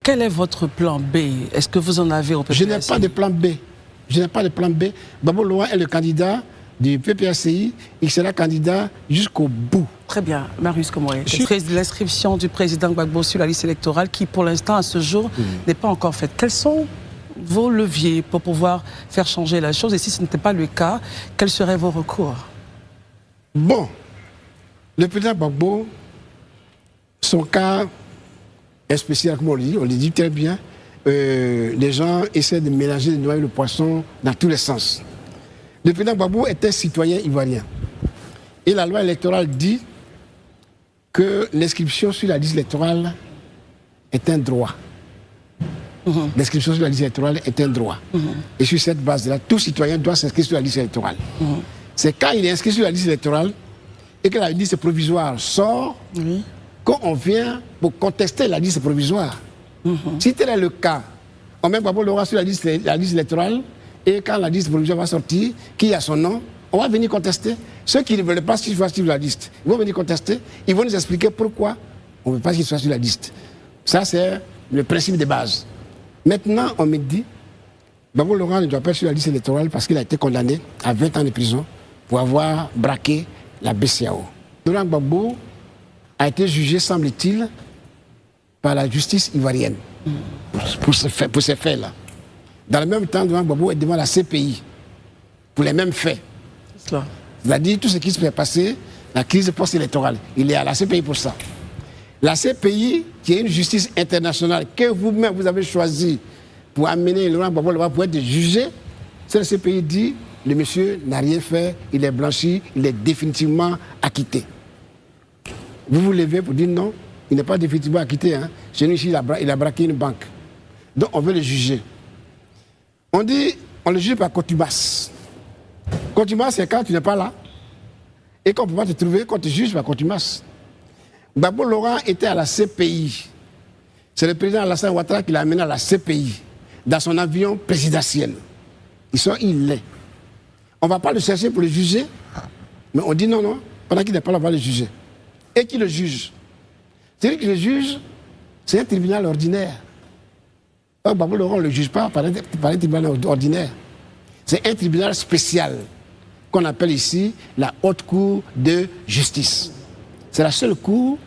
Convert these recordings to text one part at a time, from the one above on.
Quel est votre plan B? Est-ce que vous en avez au PPACI? Je n'ai pas de plan B. Je n'ai pas de plan B. Gbagbo Laurent est le candidat du PPACI. Il sera candidat jusqu'au bout. Très bien. Marius Komoé, l'inscription du président Gbagbo sur la liste électorale qui, pour l'instant, à ce jour, n'est pas encore faite. Quels sont vos leviers pour pouvoir faire changer la chose? Et si ce n'était pas le cas, quels seraient vos recours? Bon, le président Gbagbo, son cas est spécial, comme on le dit très bien. Les gens essaient de mélanger les noyaux et le poisson dans tous les sens. Le président Gbagbo était citoyen ivoirien. Et la loi électorale dit que l'inscription sur la liste électorale est un droit. L'inscription sur la liste électorale est un droit. Et sur cette base-là, tout citoyen doit s'inscrire sur la liste électorale. C'est quand il est inscrit sur la liste électorale et que la liste provisoire sort qu'on vient pour contester la liste provisoire. Si tel est le cas, on met Gbagbo Laurent sur la liste électorale et quand la liste provisoire va sortir, qui a son nom, on va venir contester. Ceux qui ne veulent pas qu'il soit sur la liste, ils vont venir contester, ils vont nous expliquer pourquoi on ne veut pas qu'il soit sur la liste. Ça, c'est le principe de base. Maintenant, on me dit, Gbagbo Laurent ne doit pas être sur la liste électorale parce qu'il a été condamné à 20 ans de prison pour avoir braqué la BCEAO. Laurent Gbagbo a été jugé, semble-t-il, par la justice ivoirienne pour ces faits-là. Dans le même temps, Laurent Gbagbo est devant la CPI pour les mêmes faits. C'est-à-dire tout ce qui se fait passer, la crise post-électorale. Il est à la CPI pour ça. La CPI, qui est une justice internationale que vous-même vous avez choisi pour amener Laurent Gbagbo pour être jugé, cette CPI dit le monsieur n'a rien fait, il est blanchi, il est définitivement acquitté. Vous vous levez pour dire non, il n'est pas définitivement acquitté. Hein. Chez nous ici, il a braqué une banque. Donc on veut le juger. On dit, on le juge par contumace. Contumace, c'est quand tu n'es pas là et qu'on ne peut pas te trouver, qu'on te juge par contumace. Gbagbo Laurent était à la CPI. C'est le président Alassane Ouattara qui l'a amené à la CPI, dans son avion présidentiel. Il l'est. On ne va pas le chercher pour le juger, mais on dit non, non, pendant qu'il n'est pas là, on va le juger. Et qui le juge? C'est lui qui le juge, c'est un tribunal ordinaire. Gbagbo Laurent ne le juge pas par un tribunal ordinaire. C'est un tribunal spécial qu'on appelle ici la Haute Cour de justice. C'est la seule cour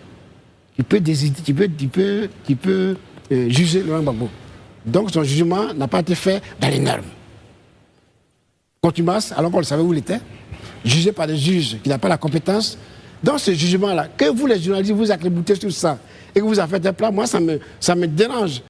qui peut juger Laurent Gbagbo. Donc son jugement n'a pas été fait dans les normes. Contumace, alors qu'on le savait où il était, jugé par des juges qui n'ont pas la compétence. Dans ce jugement-là, que vous les journalistes vous accréditez sur ça et que vous en faites un plan, moi ça me dérange.